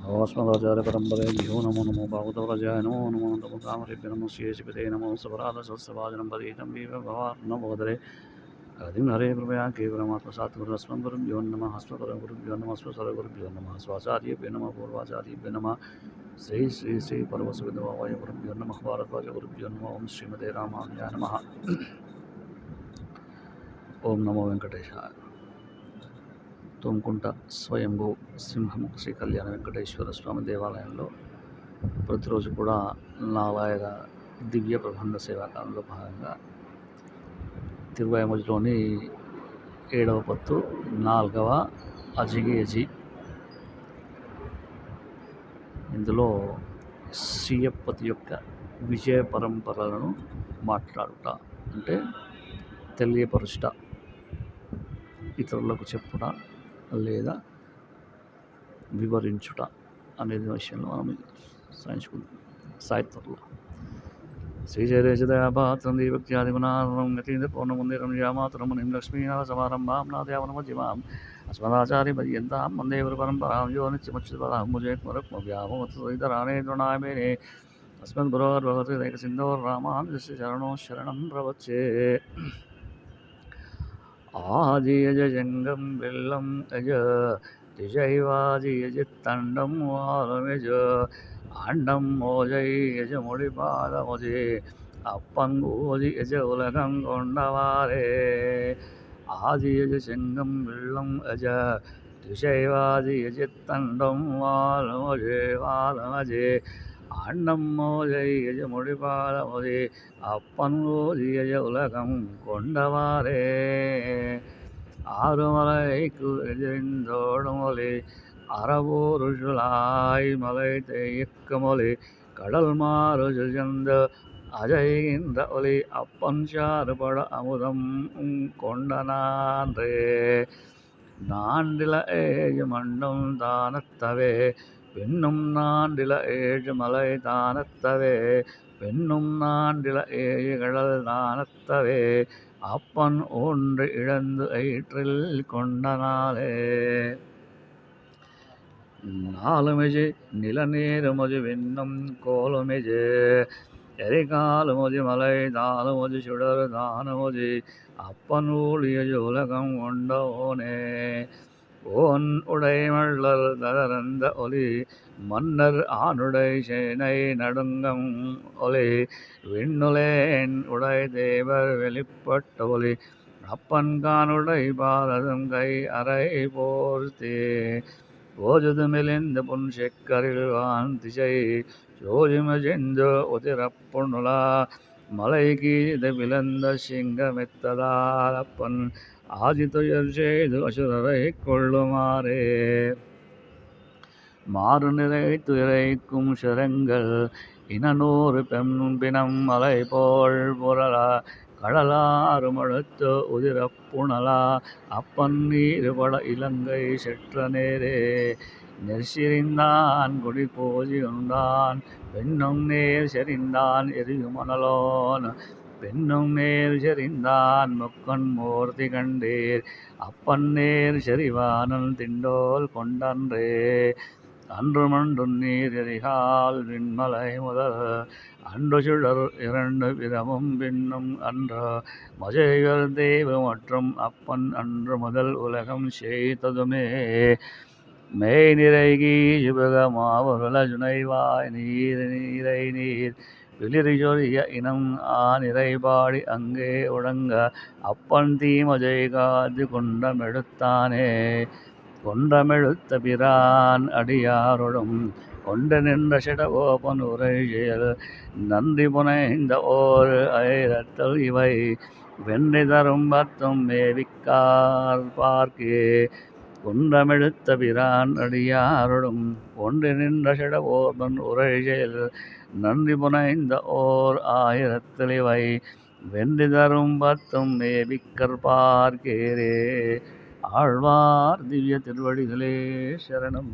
अस्मदाचार्यपरम्परेभ्यो नमो नमो भागवतवराजाय नमो नमो नमो कामरेभ्यो नमो श्रीशिवते नमो सपराधसहस्रभाजनं पदीतं भवार्णवोदरे हरिं हरे कृपया केवलमात्मसात्गुरुरस्मद्गुरुभ्यो नमः अस्मद्गुरुभ्यो नमः स्वसर्वगुरुभ्यो नमः स्वाचार्येभ्यो नमः पूर्वाचार्येभ्यो नमः श्री श्री श्री परमसुविधवाय गुरुभ्यो नमः भारद्वाजगुरुभ्यो नमः ओं श्रीमते रामानुजाय नमः ओं नमो वेंकटेशाय తుమ్కుంట స్వయంభూ సింహం శ్రీ కళ్యాణ వెంకటేశ్వర స్వామి దేవాలయంలో ప్రతిరోజు కూడా నాలాయన దివ్య ప్రబంధ సేవాకాలంలో భాగంగా తిరువాయములోని 7వ పత్తు 4వ అజిగేజి ఇందులో శ్రీయపతి యొక్క విజయ పరంపరలను మాట్లాడుట అంటే తెలియపరుచుట ఇతరులకు చెప్పుట లేదా వివరించుట అనేది విషయంలో మనం సాధించుకుంటాం సాహిత్యంలో శ్రీజయరేజదయాపాత్రం దీభక్త్యాదిగుణానం యతీంద్ర పూర్ణముందిరం యామాతరమునిం లక్ష్మీనాథసమారంభాం నాదయావనమధ్యమాం అస్మదాచార్యపర్యంతాం వందే గురుపరంపరాం యో నిత్యముచ్యుతపదాం ముజేత్మరక్మవ్యామోత్తరాణే తృణామేనే అస్మద్గురోర్భగవద్గీతైకసిन्धो రామానుజస్య చరణో శరణం ప్రవచ్చే ఆదియజంగం వెల్లం యజ திசைவாதியஜித்தண்டம் வாரமிஜ ஆண்டம் மோஜை எஜ மொழிபாதமொஜி அப்பங்கூதி எஜ உலகம் கொண்டவாரே ஆதியஜ செங்கம் வெள்ளம் அஜ திசைவாதி எஜித்தண்டம் வாலமொஜே வாலமஜே ஆண்டம் மோஜை எஜ மொழிபாதமொஜி அப்பங்கூதி எஜ உலகம் கொண்டவாரே ஆறுமலைக்கு எதிர்ந்தோடுமொழி அறவோருளாய் மலை தேய்க்கமொழி கடல் மாறு சுஜந்த அஜைகின்ற ஒலி அப்பன் சாறுபட அமுதம் கொண்டனான்றே நாண்டில ஏழு மண்ணும் தானத்தவே பெண்ணும் நாண்டில ஏழு மலை தானத்தவே பெண்ணும் நாண்டில ஏழு கடல் தானத்தவே அப்பன் ஒன்று இழந்து எயிற்றில் கொண்டனாலே நாலுமிஜி நிலநீருமொஜி விண்ணும் கோலுமிஜி எரிகாலுமொஜி மலை தானுமொஜி சுடர் தானுமொஜி அப்பன் ஊழியஜு உலகம் கொண்டோனே ஓன் உடைமள்ளர் தரந்த ஒலி மன்னர் ஆணுடை சேனை நடுங்கம் ஒலி விண்ணுலேன் உடை தேவர் வெளிப்பட்ட ஒலி அப்பன்கானுடை பாரதம் கை அறை போர்த்தே ஓஜுது மெலிந்த பொன் செக்கரில்வான் திசை ஜோதிமஜெந்து உதிரப்புணுலா மலை கீத விளந்த சிங்கமெத்ததால் அப்பன் ஆதித்துயர் செய்து அசுரரை கொள்ளுமாறே மாறு நிறைத்து இறைக்கும் சிரங்கள் இனநூறு பிணம் மலை போல் புரளா கடலாறு மழுத்து உதிரப்புணலா அப்பன் நீருபட இலங்கை செற்ற நேரே நெற்சிரிந்தான் குடி போதி உண்டான் பெண்ணும் நேர் செறிந்தான் எரியுமணலோன் பெண்ணும் நேர் செறிந்தான் முக்கண் மூர்த்தி கண்டீர் அப்பன் நேர் செறிவானன் திண்டோல் கொண்டன்றே அன்று மன்று நீர் எரிகால் விண்மலை முதல் அன்று சுடர் இரண்டு விதமும் பின்னும் அன்று மஜைகள் தெய்வ மற்றும் அப்பன் அன்று முதல் உலகம் செய்ததுமே மெய் நிறைகி சிவகமாவருள சுனைவாய் நீர் நீரை நீர் வெளிரி சொரிய இனம் நிறைபாடி அங்கே உடங்க அப்பன் தீமஜை காது கொண்டமெடுத்தானே கொண்டமெழுத்த பிரான் அடியாரோடும் கொண்டு நின்ற சிடகோபன் உரை செயல் நன்றி புனைந்த ஓர் ஐரத்தல் இவை வென்றி தரும் பத்தும் மேவிக்கார் பார்க்கே குன்றமெழுத்த பிரான் அடியாரோடும் கொண்டு நின்ற சிடகோபன் உரை செயல் நன்றி புனைந்த ஓர் ஆயிரத்தில் இவை வென்றி தரும் பத்தும் மேவிக்கர் பார்க்கேரே ஆழ்வார் திவ்ய திருவடிகளே சரணம்.